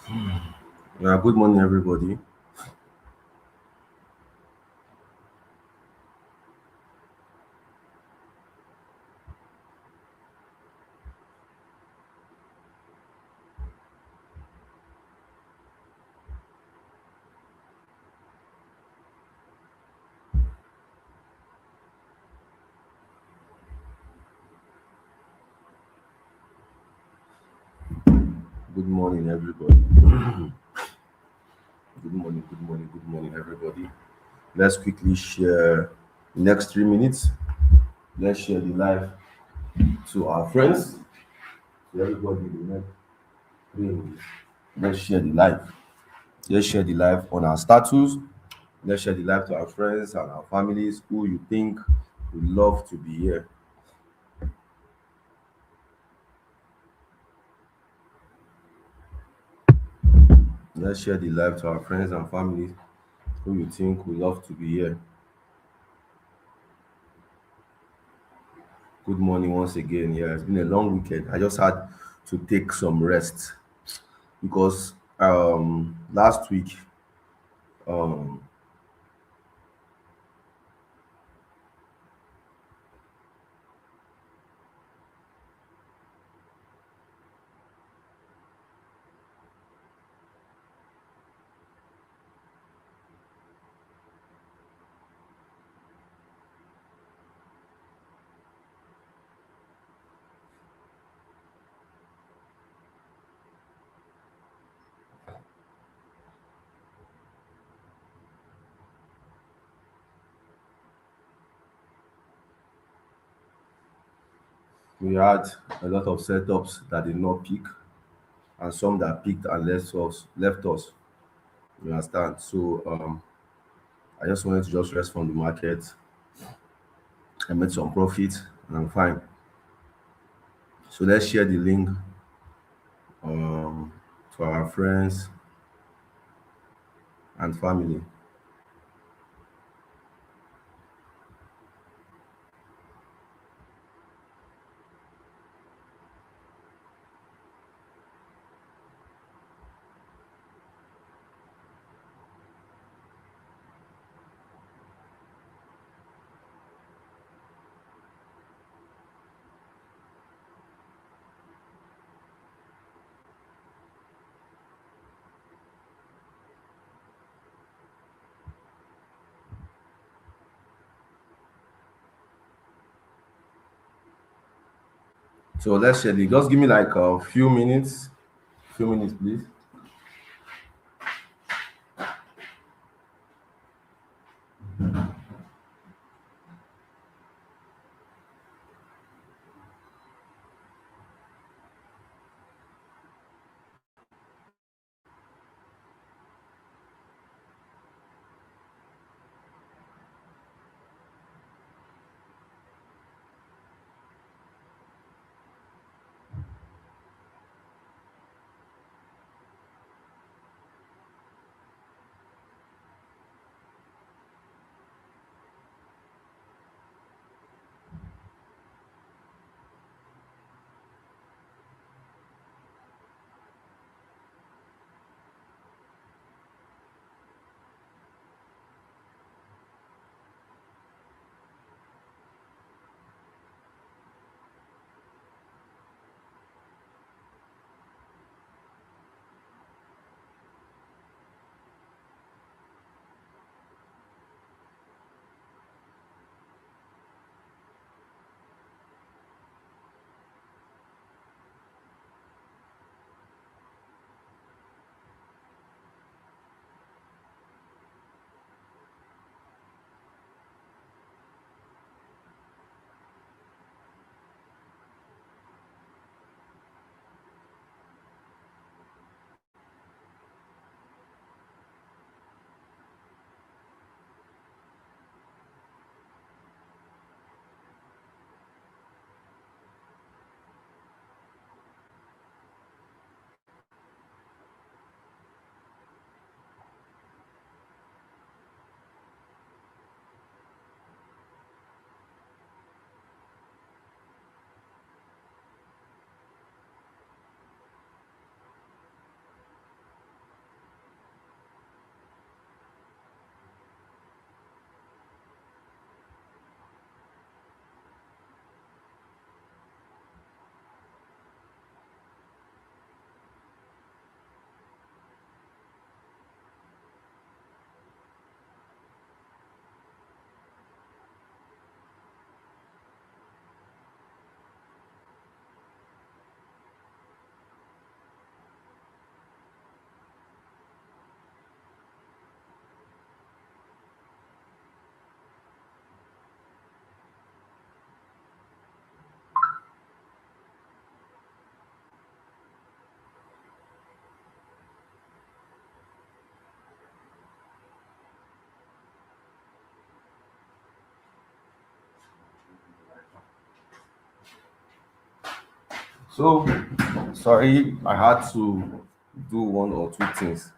Good morning, everybody. Good morning, everybody. Good morning, everybody. Let's quickly share next 3 minutes. Let's share the live to our friends. To everybody in the next 3 minutes. Let's share the live. Let's share the live on our status. Let's share the live to our friends and our families who you think would love to be here. Let's share the live to our friends and families who you think would love to be here. Good morning once again. Yeah, it's been a long weekend. I just had to take some rest because last week um we had a lot of setups that did not pick and some that picked and left us. You understand? So I just wanted to just rest from the market. I made some profit and I'm fine. So let's share the link um to our friends and family. So let's share the just give me like a few minutes. Few minutes please. So sorry, I had to do one or two things.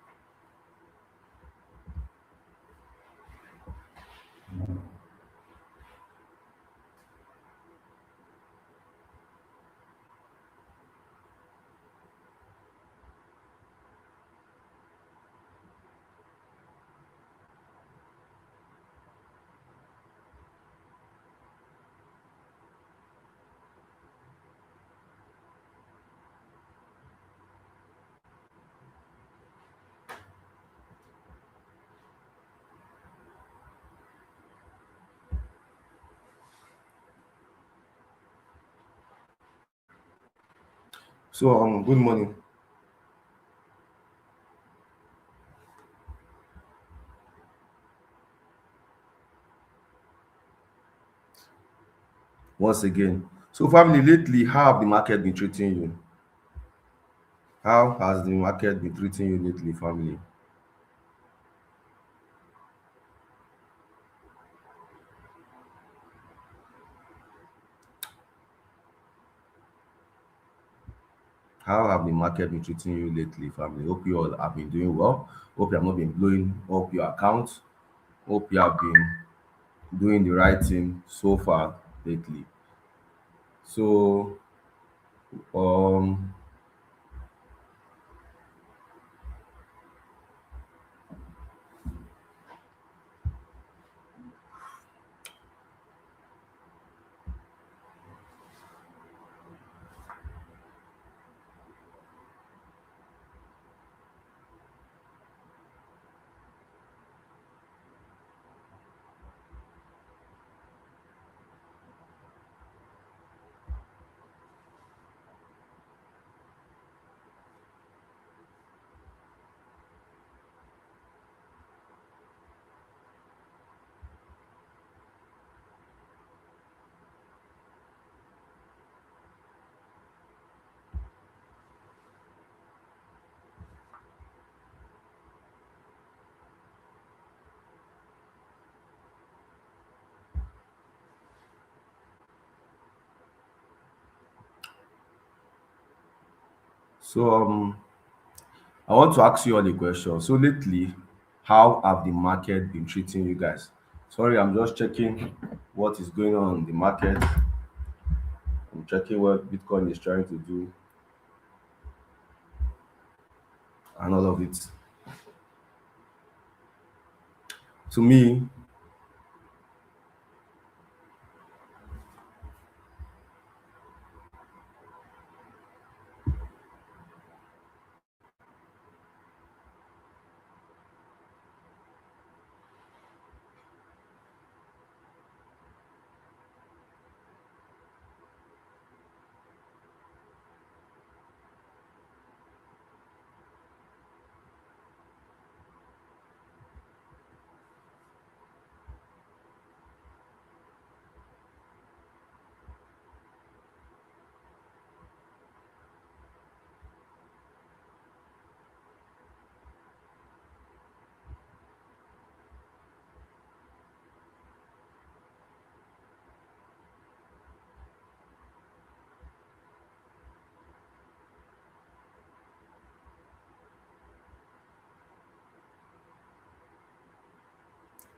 So good morning. Once again. So family, lately, how have the market been treating you? How has the market been treating you lately, family? How have the market been treating you lately, family? Hope you all have been doing well. Hope you have not been blowing up your account. Hope you have been doing the right thing so far lately. So um so I want to ask you all a question. So lately, how have the market been treating you guys? Sorry, I'm just checking what is going on in the market. I'm checking what Bitcoin is trying to do and all of it. To me,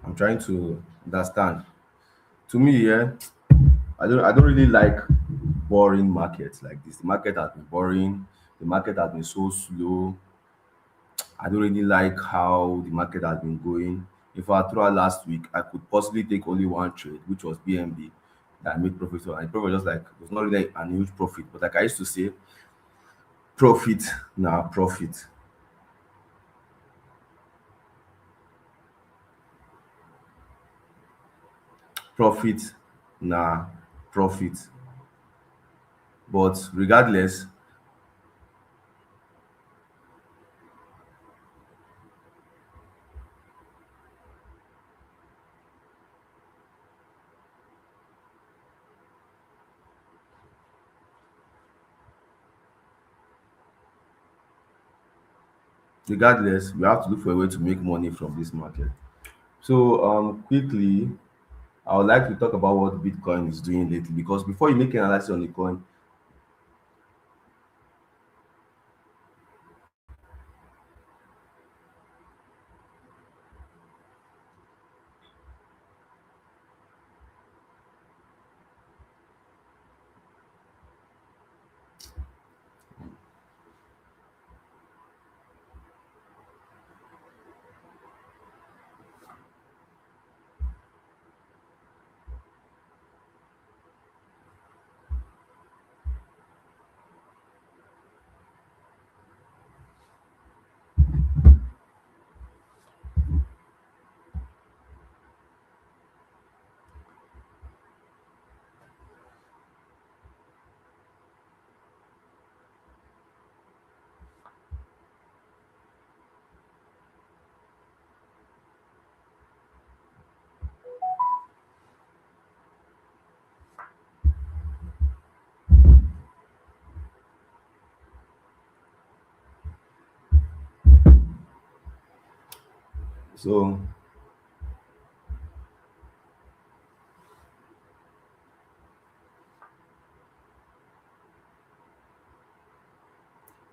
I'm trying to understand. To me, yeah, I don't really like boring markets like this. The market has been boring. The market has been so slow. I don't really like how the market has been going. In fact, throughout last week, I could possibly take only one trade, which was BNB, that I made profit on. And the profit was just like it was not really a huge profit, but like I used to say, profit now profit, profit now profit. But regardless, we have to look for a way to make money from this market. So quickly, I would like to talk about what Bitcoin is doing lately because before you make an analysis on the coin, So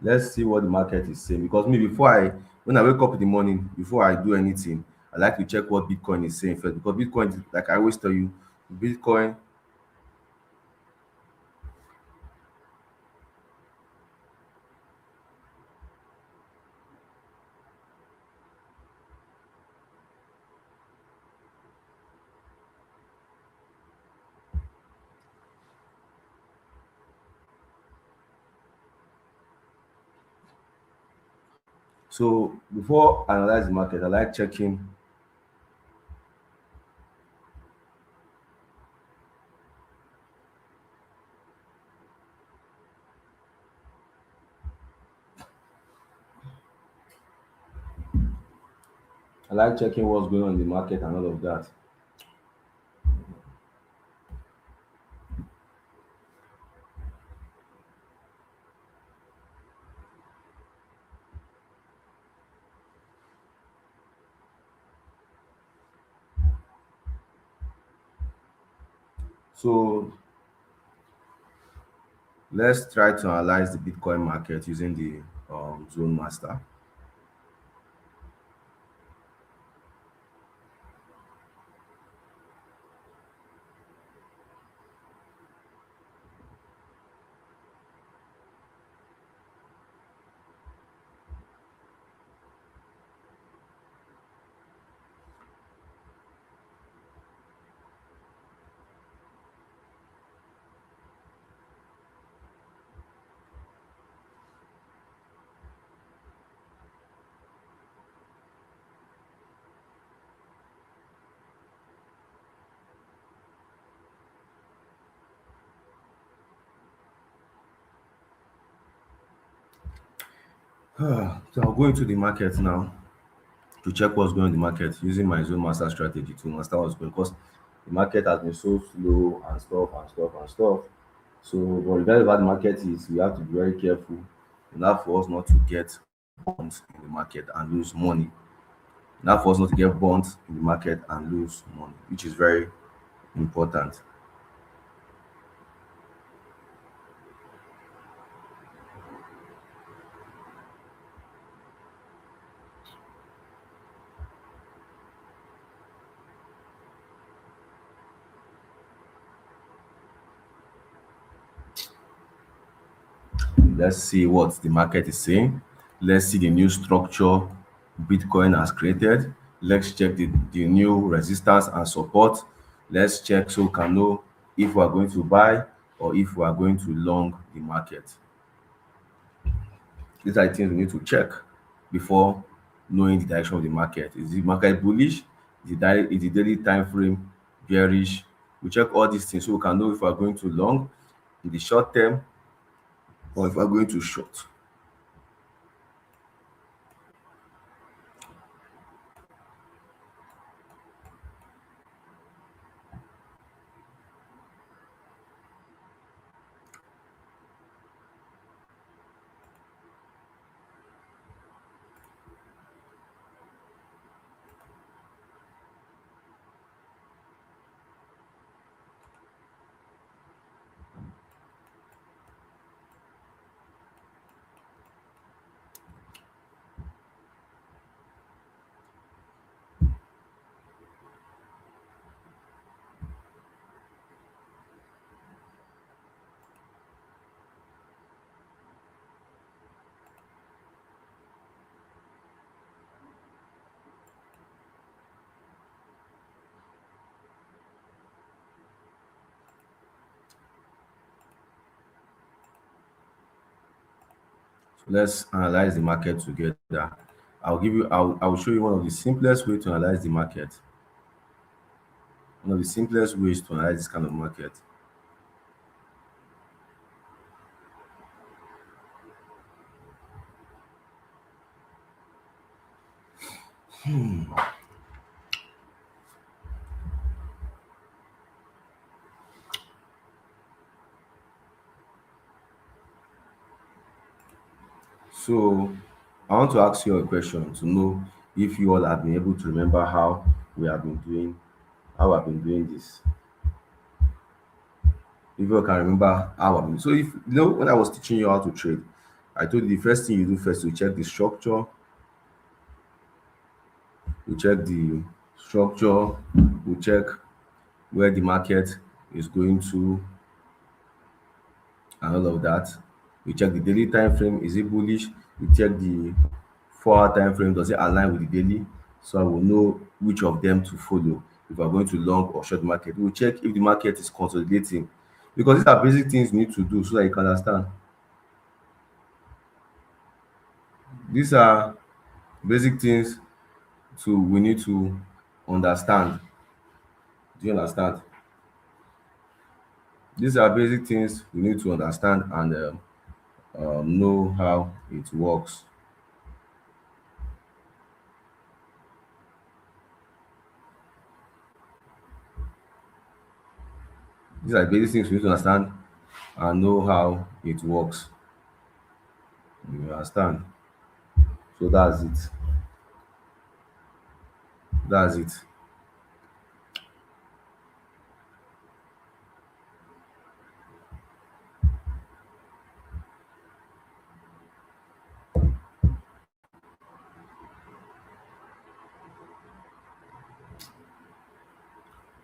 let's see what the market is saying. Because me, before I when I wake up in the morning, before I do anything, I like to check what Bitcoin is saying first. Because Bitcoin, like I always tell you, Bitcoin. So before I analyze the market, I like checking. I like checking what's going on in the market and all of that. So let's try to analyze the Bitcoin market using the Zone Master. So I'll go into the market now to check what's going on in the market using my Zone Master strategy to understand what's going because the market has been so slow and stuff and stuff and stuff. So what regardless about the market is we have to be very careful enough for us not to get burnt in the market and lose money. Enough for us not to get burnt in the market and lose money, which is very important. Let's see what the market is saying. Let's see the new structure Bitcoin has created. Let's check the new resistance and support. Let's check so we can know if we are going to buy or if we are going to long the market. These are the things we need to check before knowing the direction of the market. Is the market bullish? Is the daily time frame bearish? We check all these things so we can know if we are going to long in the short term or if we are going to short. So let's analyze the market together. I'll show you one of the simplest way to analyze the market. One of the simplest ways to analyze this kind of market. So I want to ask you a question to know if you all have been able to remember we have been doing how I've been doing this. If you all can remember how I've been. So if when I was teaching you how to trade, I told you the first thing you do first, you check the structure, you check the structure, you check where the market is going to and all of that. You check the daily time frame, is it bullish? You check the 4 hour time frame, does it align with the daily? So I will know which of them to follow if I'm going to long or short market. We'll check if the market is consolidating because these are basic things you need to do so that you can understand. These are basic things to we need to understand. Do you understand? These are basic things we need to understand and know how it works. These are basic things we need to understand and know how it works. You understand? So that's it. That's it.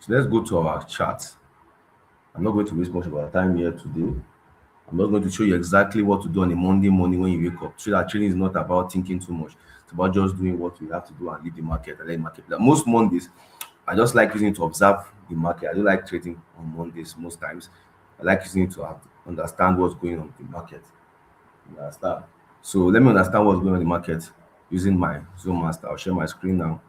So let's go to our chart. I'm not going to waste much of our time here today. I'm not going to show you exactly what to do on a Monday morning when you wake up. So that training is not about thinking too much. It's about just doing what we have to do and leave the market and let the market. Like most Mondays, I just like using it to observe the market. I don't like trading on Mondays most times. I like using it to understand what's going on in the market. You understand? So let me understand what's going on in the market using my Zoom Master. I'll share my screen now.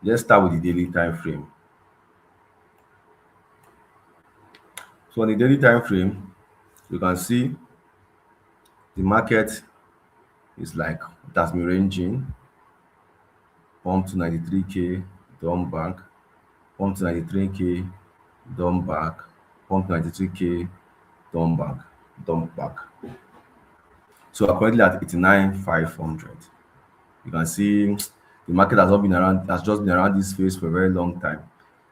Let's start with the daily time frame. So on the daily time frame, you can see the market is like it has been ranging, pump to 93K, down back, pump to 93K, down back, pump to 93K, down back, down back. So we're currently at 89,500. You can see the market has not been around, has just been around this phase for a very long time.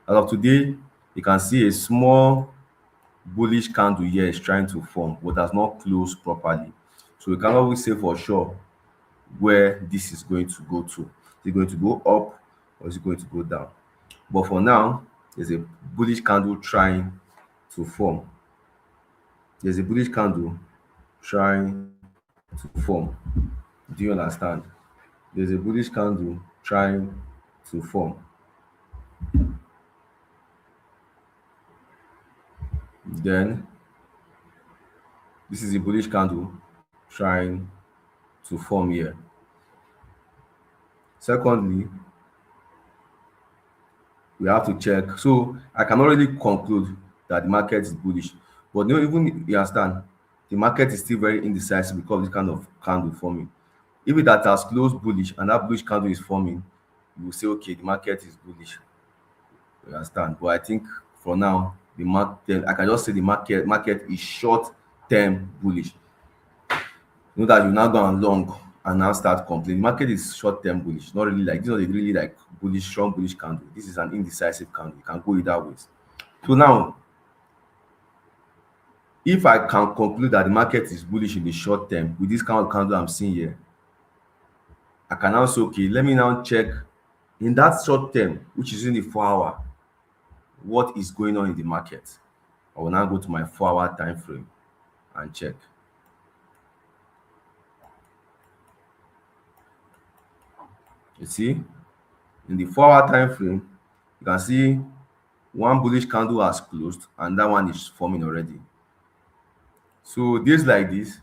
As of today, you can see a small bullish candle here is trying to form, but has not closed properly. So we can always say for sure where this is going to go to. Is it going to go up or is it going to go down? But for now, there's a bullish candle trying to form. There's a bullish candle trying to form. Do you understand? There's a bullish candle trying to form. Then this is a bullish candle trying to form here. Secondly, we have to check. So I cannot really conclude that the market is bullish, but even you understand, the market is still very indecisive because of this kind of candle forming. If it that has closed bullish and that bullish candle is forming, you will say, okay, the market is bullish. You understand? But I think for now, the market, I can just say the market is short term bullish. You know that you now go on long and now start complaining. Market is short term bullish, not really like this. Is not a really like bullish, strong bullish candle. This is an indecisive candle. You can go either ways. So now, if I can conclude that the market is bullish in the short term with this kind of candle I'm seeing here, I can now say, okay, let me now check in that short term, which is in the 4 hour, what is going on in the market. I will now go to my 4 hour time frame and check. You see, in the 4 hour time frame, you can see one bullish candle has closed and that one is forming already. So days like this,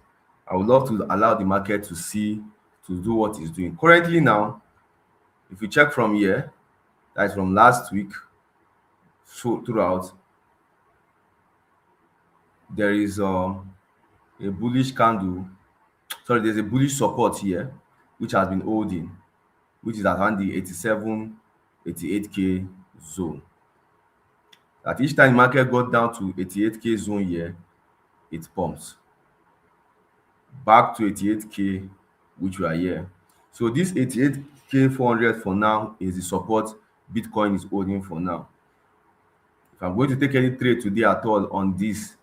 I would love to allow the market to see to do what it's doing. Currently now, if you check from here, that's from last week, so throughout, there is a bullish candle Sorry, there's a bullish support here, which has been holding, which is around the 87, 88K zone. At each time the market got down to 88K zone here, it pumps back to 88K, which we are here. So this 88K 400 for now is the support Bitcoin is holding for now. If I'm going to take any trade today at all on this,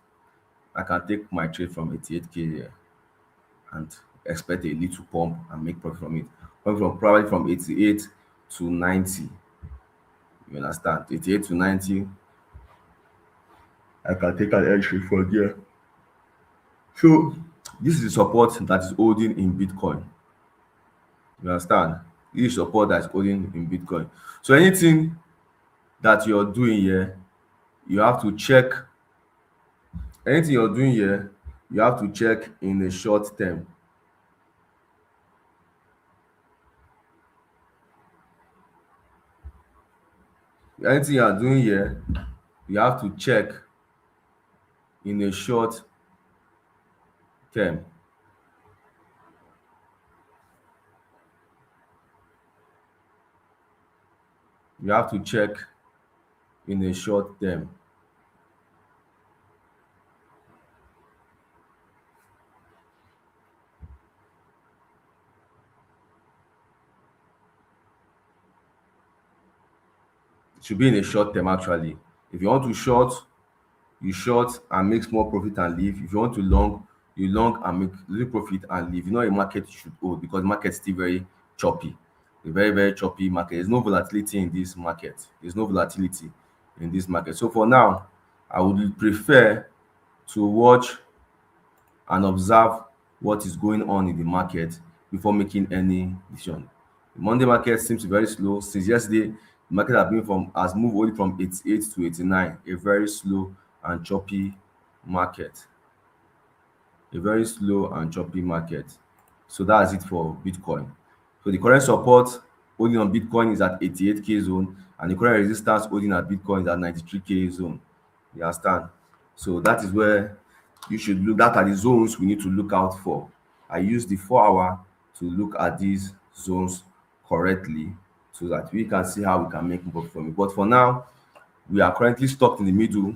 I can take my trade from 88K here and expect a little pump and make profit from it. Coming from probably from 88 to 90. You understand? 88 to 90, I can take an entry for there. So this is the support that is holding in Bitcoin. You understand? This is support that is holding in Bitcoin. So anything that you're doing here, you have to check. Anything you're doing here, you have to check in the short term. Anything you are doing here, you have to check in a short term. You have to check in a short term. It should be in a short term actually. If you want to short, you short and make small profit and leave. If you want to long, you long and make little profit and leave. You know a market you should hold because the market is still very choppy. A very, very choppy market. There's no volatility in this market. There's no volatility in this market. So for now, I would prefer to watch and observe what is going on in the market before making any decision. The Monday market seems very slow. Since yesterday, the market has moved only from 88 to 89, a very slow and choppy market. A very slow and choppy market. So that's it for Bitcoin. So the current support holding on Bitcoin is at 88K zone, and the current resistance holding at Bitcoin is at 93K zone. You understand? So that is where you should look. That are the zones we need to look out for. I use the 4 hour to look at these zones correctly so that we can see how we can make profit from it. But for now, we are currently stuck in the middle.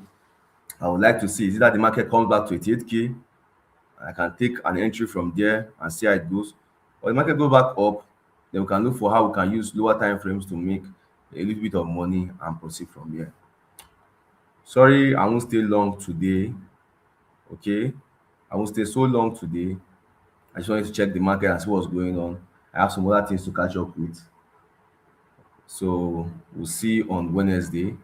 I would like to see is either the market comes back to 88K, I can take an entry from there and see how it goes, or the market go back up, then we can look for how we can use lower time frames to make a little bit of money and proceed from here. Sorry, I won't stay long today. Okay, I won't stay so long today. I just wanted to check the market and see what's going on. I have some other things to catch up with. So we'll see on Wednesday.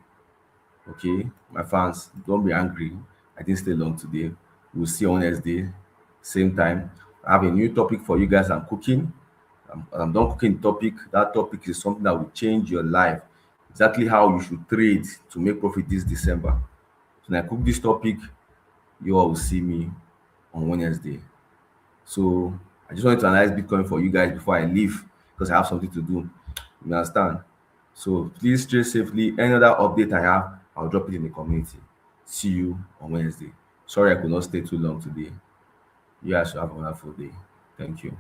Okay, my fans, don't be angry. I didn't stay long today. We'll see on Wednesday, same time. I have a new topic for you guys. I'm cooking. I'm done cooking the topic. That topic is something that will change your life. Exactly how you should trade to make profit this December. So when I cook this topic, you all will see me on Wednesday. So I just wanted to analyze Bitcoin for you guys before I leave because I have something to do. You understand? So please trade safely. Any other update I have, I'll drop it in the community. See you on Wednesday. Sorry I could not stay too long today. You guys should have a wonderful day. Thank you.